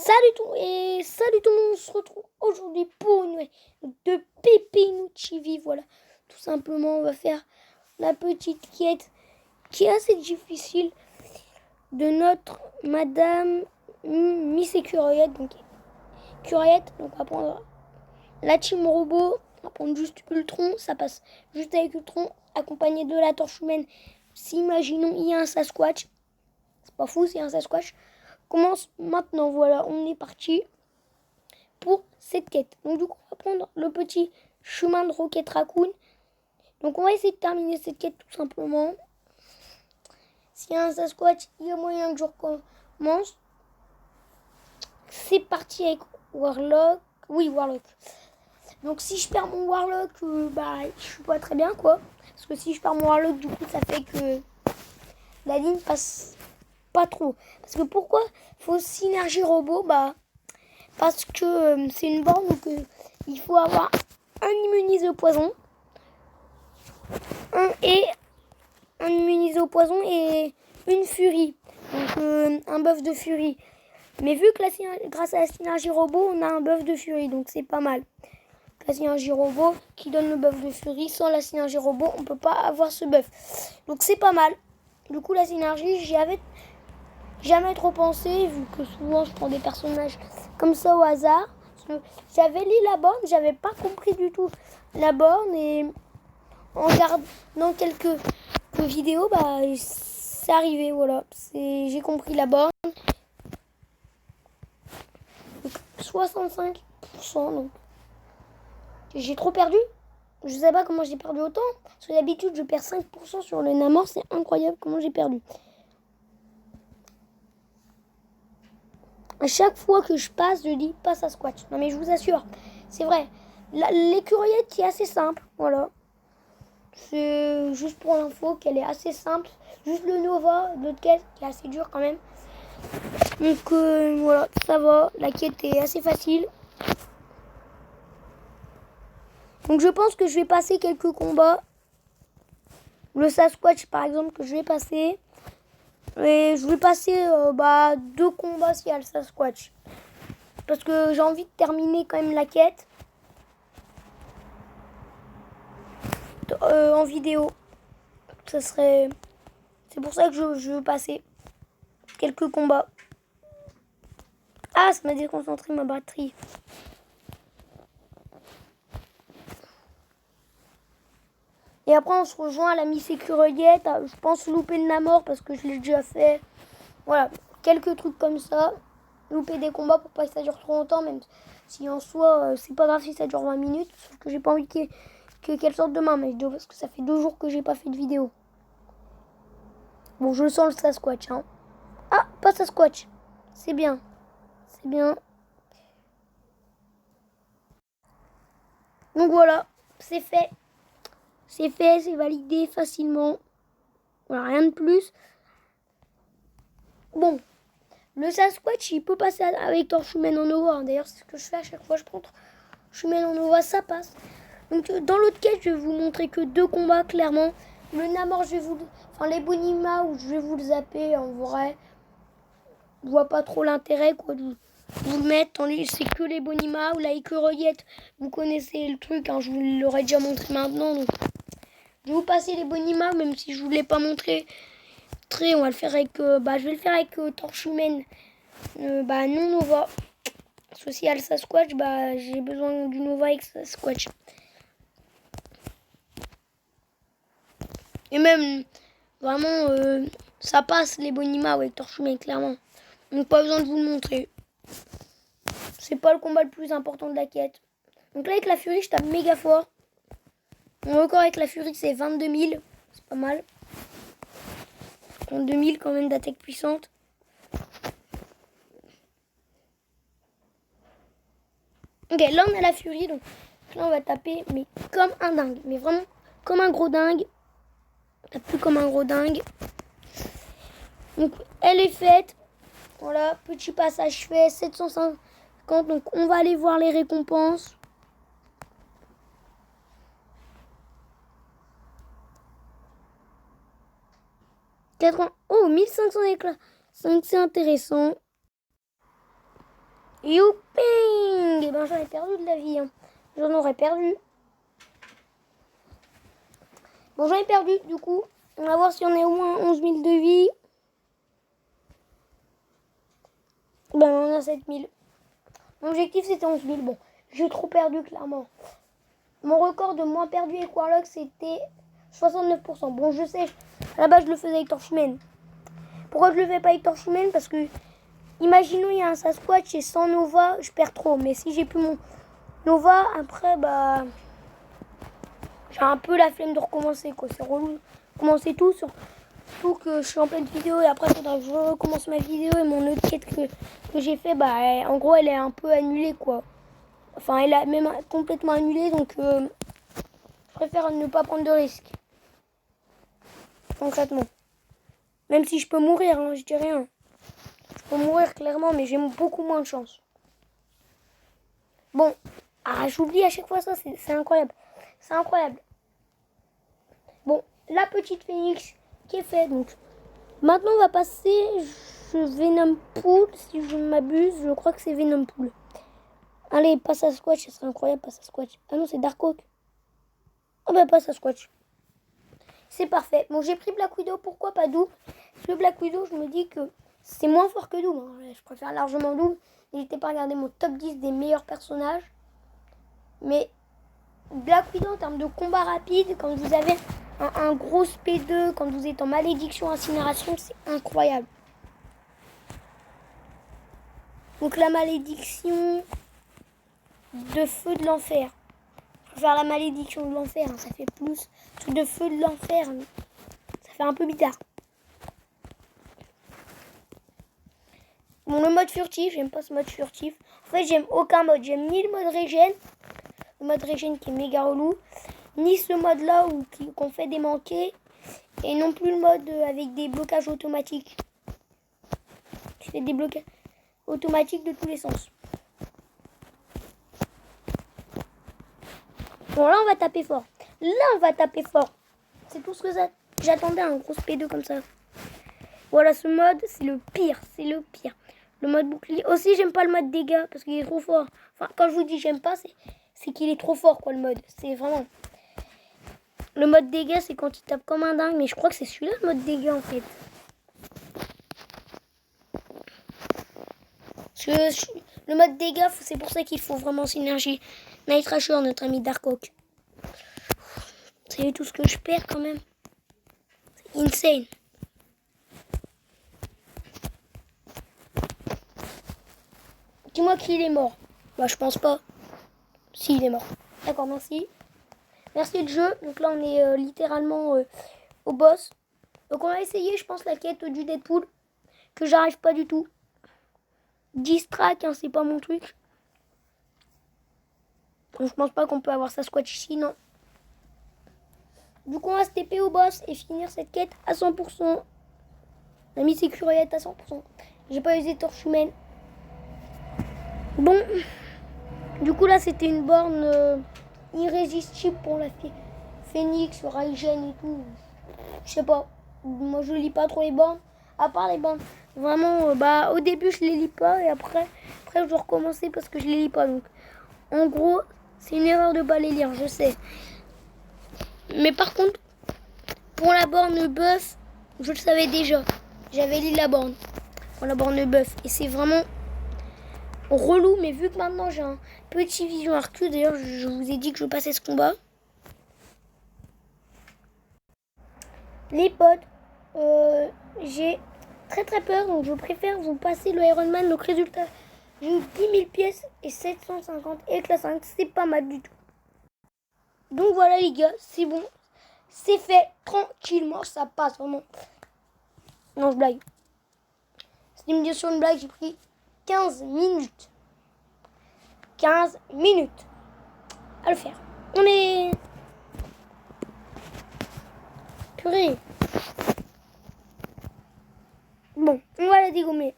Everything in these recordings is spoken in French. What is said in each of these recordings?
Salut tout le monde, on se retrouve aujourd'hui pour une de Pépino TV. Voilà, tout simplement, on va faire la petite quête qui est assez difficile de notre Madame Miss Écureuillette. Donc, on va prendre la team robot, on va prendre juste Ultron, ça passe juste avec Ultron, accompagné de la torche humaine. Si imaginons, il y a un Sasquatch, c'est pas fou, c'est un Sasquatch. Commence maintenant, voilà, on est parti pour cette quête. Donc du coup, on va prendre le petit chemin de Rocket Raccoon. Donc on va essayer de terminer cette quête tout simplement. S'il y a un Sasquatch, il y a moyen que je recommence. C'est parti avec Warlock. Oui, Warlock. Donc si je perds mon Warlock, je suis pas très bien quoi. Parce que si je perds mon Warlock, du coup, ça fait que la ligne passe pas trop. Parce que pourquoi faut synergie robot? Parce que c'est une borne, donc il faut avoir un immunisé au poison, un immunisé au poison et une furie, donc un buff de furie. Mais vu que grâce à la synergie robot, on a un buff de furie, donc c'est pas mal. La synergie robot qui donne le buff de furie, sans la synergie robot, on peut pas avoir ce buff. Donc c'est pas mal. Du coup, la synergie, j'y avais jamais trop pensé, vu que souvent je prends des personnages comme ça au hasard. J'avais lu la borne, j'avais pas compris du tout la borne, et en regardant quelques vidéos, c'est arrivé, voilà. J'ai compris la borne. Donc, 65%, donc j'ai trop perdu. Je sais pas comment j'ai perdu autant. Parce que d'habitude je perds 5% sur le Namor, c'est incroyable comment j'ai perdu. À chaque fois que je passe, je dis pas Sasquatch. Non mais je vous assure, c'est vrai. L'écureuillette qui est assez simple, voilà. C'est juste pour l'info qu'elle est assez simple. Juste le Nova, l'autre quête qui est assez dur quand même. Donc voilà, ça va. La quête est assez facile. Donc je pense que je vais passer quelques combats. Le Sasquatch par exemple que je vais passer. Et je vais passer 2 combats s'il y a le Sasquatch. Parce que j'ai envie de terminer quand même la quête. En vidéo. Ça serait... C'est pour ça que je veux passer quelques combats. Ah, ça m'a déconcentré ma batterie. Et après, on se rejoint à la Miss Écureuillette. Je pense louper le Namor parce que je l'ai déjà fait. Voilà, quelques trucs comme ça. Louper des combats pour pas que ça dure trop longtemps, même si en soi, c'est pas grave si ça dure 20 minutes. Sauf que j'ai pas envie qu'elle sorte demain, mais parce que ça fait 2 jours que j'ai pas fait de vidéo. Bon, je sens le Sasquatch, hein. Ah, pas Sasquatch. C'est bien. C'est bien. Donc voilà, c'est fait. C'est fait, c'est validé facilement. Voilà, rien de plus. Bon, le Sasquatch, il peut passer avec torche humaine en Nova. D'ailleurs, c'est ce que je fais à chaque fois. Je prends torche humaine en Nova, ça passe. Donc, dans l'autre quête, je vais vous montrer que 2 combats, clairement. Le Namor, les Bonima, où je vais vous le zapper, en vrai. Je vois pas trop l'intérêt, quoi, de vous le mettre. C'est que les Bonima ou la Écureuillette. Vous connaissez le truc, hein, je vous l'aurais déjà montré maintenant. Donc, je vais vous passer les Bonima, même si je vous l'ai pas montré. On va le faire avec, je vais le faire avec torche humaine, non Nova. Parce que si y a le Sasquatch, j'ai besoin du Nova avec Sasquatch. Et même, vraiment, ça passe les Bonima avec torche humaine, clairement. Donc pas besoin de vous le montrer. C'est pas le combat le plus important de la quête. Donc là, avec la Furie, je tape méga fort. Mon record avec la Furie, c'est 22 000. C'est pas mal. 22 000 quand même d'attaque puissante. Ok, là on a la Furie, donc là on va taper, mais comme un dingue. Mais vraiment comme un gros dingue. Tape plus comme un gros dingue. Donc elle est faite. Voilà, petit passage fait, 750. Donc on va aller voir les récompenses. Oh, 1500 éclats. 5, c'est intéressant. Youping! Et ben j'en ai perdu de la vie. Hein. J'en aurais perdu. Bon, j'en ai perdu du coup. On va voir si on est au moins 11 000 de vie. Ben on a 7 000. Mon objectif c'était 11 000. Bon, j'ai trop perdu clairement. Mon record de moins perdu avec Warlock c'était 69%. Bon, je sais, à la base je le faisais avec torche humaine. Pourquoi je le fais pas avec torche humaine? Parce que, imaginons il y a un Sasquatch et sans Nova, je perds trop. Mais si j'ai plus mon Nova, après, bah, j'ai un peu la flemme de recommencer, quoi. C'est relou. Commencer tout, surtout que je suis en pleine vidéo et après, il faudra que je recommence ma vidéo et mon autre quête que j'ai fait, bah, en gros, elle est un peu annulée, quoi. Enfin, elle est même complètement annulée, donc je préfère ne pas prendre de risques. Concrètement. Même si je peux mourir, hein, je dis rien. Je peux mourir clairement, mais j'ai beaucoup moins de chance. Bon, j'oublie à chaque fois ça, c'est incroyable. C'est incroyable. Bon, la petite phénix qui est faite. Donc, maintenant, on va passer Venom Pool, si je ne m'abuse. Je crois que c'est Venom Pool. Allez, passe à Squatch, ça serait incroyable, passe à Squatch. Ah non, c'est Dark Oak. Oh bah, passe à Squatch. C'est parfait. Bon, j'ai pris Black Widow, pourquoi pas Doom? Parce que Black Widow, je me dis que c'est moins fort que Doom. Hein. Je préfère largement Doom. N'hésitez pas à regarder mon top 10 des meilleurs personnages. Mais Black Widow, en termes de combat rapide, quand vous avez un gros P2, quand vous êtes en malédiction, incinération, c'est incroyable. Donc la malédiction de feu de l'enfer. Je vais faire la malédiction de l'enfer, hein, ça fait plus. Truc de feu de l'enfer, ça fait un peu bizarre. Bon, le mode furtif, j'aime pas ce mode furtif. En fait, j'aime aucun mode. J'aime ni le mode régène, le mode régène qui est méga relou, ni ce mode là où qu'on fait des manqués, et non plus le mode avec des blocages automatiques. Je fais des blocages automatiques de tous les sens. Bon, là on va taper fort. Là on va taper fort. C'est tout ce que j'attendais, un gros P2 comme ça. Voilà, ce mode c'est le pire, c'est le pire. Le mode bouclier. Aussi j'aime pas le mode dégâts parce qu'il est trop fort. Enfin, quand je vous dis j'aime pas, c'est qu'il est trop fort, quoi, le mode. C'est vraiment... Le mode dégâts, c'est quand il tape comme un dingue. Mais je crois que c'est celui-là, le mode dégâts, en fait. Parce que le mode dégâts, c'est pour ça qu'il faut vraiment synergie. Night Thrasher, notre ami Dark Oak. Vous savez tout ce que je perds, quand même. C'est insane. Dis-moi qu'il est mort. Bah, je pense pas. Si, il est mort. D'accord, merci. Merci le jeu. Donc là, on est littéralement au boss. Donc on va essayer, je pense, la quête du Deadpool. Que j'arrive pas du tout. Distract, hein, c'est pas mon truc. Donc je pense pas qu'on peut avoir sa squatch ici, non. Du coup, on va se TP au boss et finir cette quête à 100%. On a mis ses curiettes à 100%. J'ai pas usé torche humaine. Bon. Du coup, là, c'était une borne irrésistible pour la Phoenix, Raijin et tout. Je sais pas. Moi, je lis pas trop les bornes. À part les bornes. Vraiment, bah, au début, je les lis pas. Et après je dois recommencer parce que je les lis pas. Donc, en gros, c'est une erreur de pas les lire, je sais. Mais par contre, pour la borne buff, je le savais déjà. J'avais lu la borne. Pour la borne buff. Et c'est vraiment relou. Mais vu que maintenant, j'ai un petit vision Arcus. D'ailleurs, je vous ai dit que je passais ce combat. Les potes, j'ai très peur, donc je préfère vous passer le Iron Man. Donc résultat, j'ai eu 10 000 pièces et 750 et classe 5, c'est pas mal du tout. Donc voilà les gars, c'est bon, c'est fait tranquillement, ça passe vraiment. Non, je blague. C'était bien sûr une blague, j'ai pris 15 minutes. 15 minutes à le faire. On est... Purée. Bon, on va la dégommer.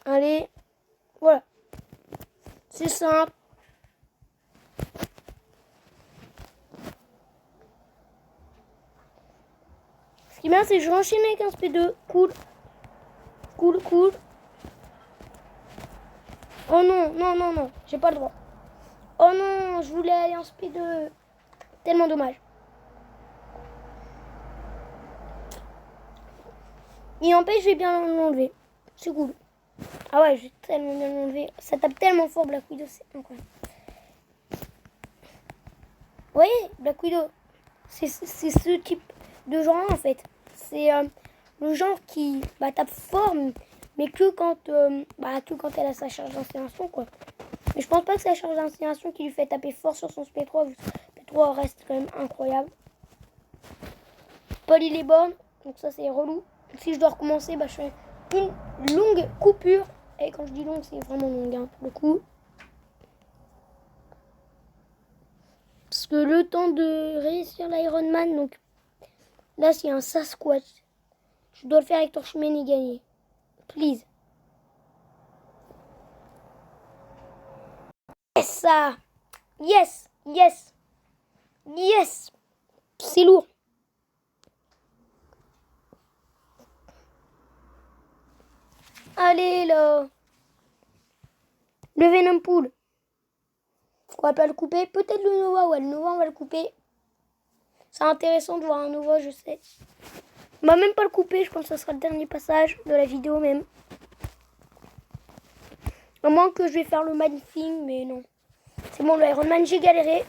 Allez, voilà. C'est simple. Ce qui est Bien, c'est je enchaîne avec un SP2. Cool. Cool, cool. Oh non, non, non, non. J'ai pas le droit. Oh non, je voulais aller en SP2. Tellement dommage. Il empêche, je vais bien l'enlever. C'est cool. Ah ouais, je vais tellement bien l'enlever. Ça tape tellement fort, Black Widow, c'est incroyable. Vous voyez, Black Widow, c'est ce type de genre en fait. C'est le genre qui tape fort, mais que quand elle a sa charge d'incinération, quoi. Mais je pense pas que c'est la charge d'incinération qui lui fait taper fort sur son SP3. SP3 reste quand même incroyable. Paul il est borne, donc ça c'est relou. Si je dois recommencer, je fais une longue coupure. Et quand je dis longue, c'est vraiment longue hein, pour le coup. Parce que le temps de réussir l'Iron Man, donc là c'est un Sasquatch. Je dois le faire avec Torchman et gagner. Please. Yes ça. Yes, yes, yes. C'est lourd. Allez là. Le Venom Pool. On va pas le couper. Peut-être le Nova. Ouais, le Nova, on va le couper. C'est intéressant de voir un Nova, je sais. On va même pas le couper. Je pense que ce sera le dernier passage de la vidéo même. À moins que je vais faire le Man-Thing, mais non. C'est bon, le Iron Man, j'ai galéré.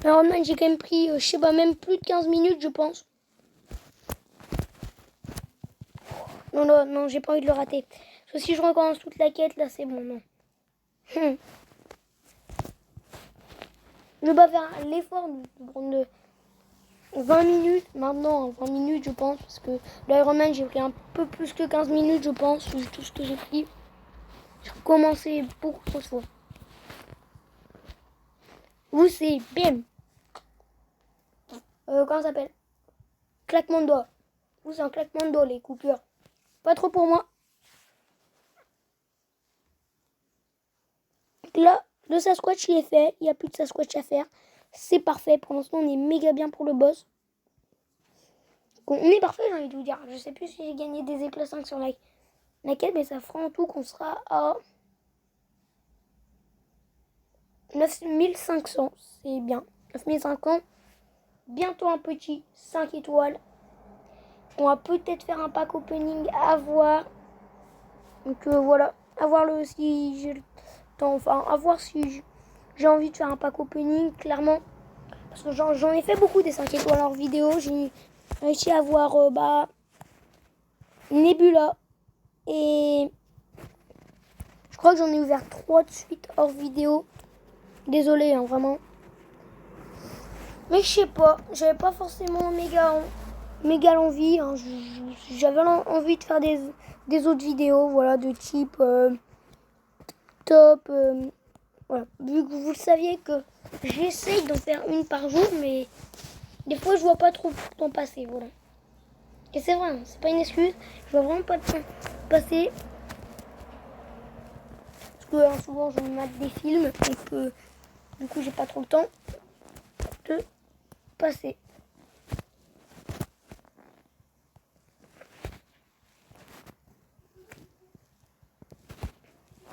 Iron Man, j'ai quand même pris, je sais pas, même plus de 15 minutes, je pense. Non, non, non, j'ai pas envie de le rater. Parce que si je recommence toute la quête, là, c'est bon, non. Je vais pas faire l'effort de prendre 20 minutes. Maintenant, 20 minutes, je pense. Parce que l'Iron Man, j'ai pris un peu plus que 15 minutes, je pense. C'est tout ce que j'ai pris. J'ai recommencé beaucoup trop de fois. Vous, c'est bim. Comment ça s'appelle? Claquement de doigts. Vous, c'est un claquement de doigts, les coupures. Pas trop pour moi. Là, le Sasquatch, il est fait. Il n'y a plus de Sasquatch à faire. C'est parfait. Pour l'instant, on est méga bien pour le boss. On est parfait, j'ai envie de vous dire. Je sais plus si j'ai gagné des éclats 5 sur laquelle, mais ça fera en tout qu'on sera à 9500. C'est bien. 9500. Bientôt un petit 5 étoiles. On va peut-être faire un pack opening à voir. Donc voilà. À voir si j'ai le temps. Enfin, à voir si j'ai envie de faire un pack opening, clairement. Parce que j'en ai fait beaucoup des 5 étoiles hors vidéo. J'ai réussi à avoir Nebula. Et je crois que j'en ai ouvert 3 de suite hors vidéo. Désolé, hein, vraiment. Mais je sais pas. J'avais pas forcément méga l'envie. Hein. J'avais envie de faire des autres vidéos. Voilà, de type top. Voilà. Vu que vous le saviez que j'essaye d'en faire une par jour. Mais des fois, je vois pas trop le temps passer. Voilà. Et c'est vrai, hein, c'est pas une excuse. Je vois vraiment pas le temps passer. Parce que hein, souvent, je me mate des films. Et que du coup, j'ai pas trop le temps de passer.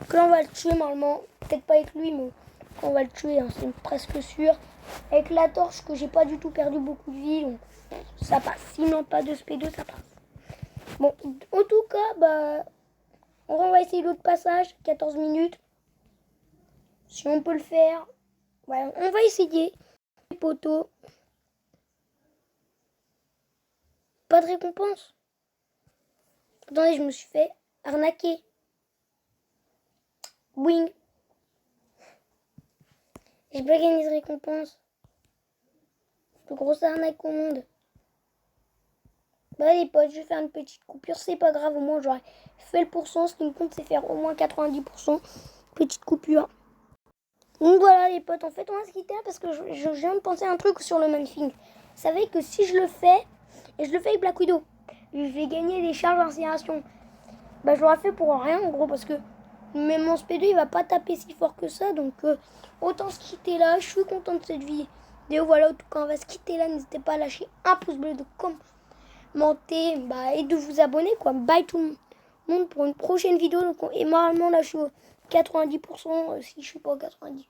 Que là, on va le tuer normalement. Peut-être pas avec lui, mais on va le tuer, hein, c'est presque sûr. Avec la torche, que j'ai pas du tout perdu beaucoup de vie, donc ça passe. Sinon, pas de SP2, ça passe. Bon, en tout cas, on va essayer l'autre passage, 14 minutes. Si on peut le faire, ouais, on va essayer. Poteau. Pas de récompense. Attendez, je me suis fait arnaquer. Wing. J'ai pas gagné de récompense. Plus grosse arnaque au monde. Les potes, je vais faire une petite coupure. C'est pas grave, au moins j'aurais fait le pourcent. Ce qui me compte, c'est faire au moins 90%. Petite coupure. Donc voilà les potes, en fait on va se quitter parce que je viens de penser à un truc sur le Man-Thing. Vous savez que si je le fais, et je le fais avec Black Widow, je vais gagner des charges d'incinération. Je l'aurais fait pour rien en gros parce que même mon SP2 il va pas taper si fort que ça. Donc autant se quitter là, je suis content de cette vie vidéo. Voilà, en tout cas, on va se quitter là. N'hésitez pas à lâcher un pouce bleu, de commenter et de vous abonner, quoi. Bye tout le monde pour une prochaine vidéo. Donc, et normalement, là, je suis au 90%. Si je suis pas au 90%,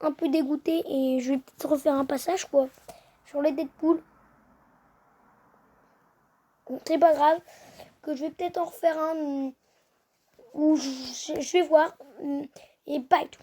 un peu dégoûté. Et je vais peut-être refaire un passage, quoi, sur les Deadpool. C'est pas grave. Que je vais peut-être en refaire un où je vais voir. Et bye tout.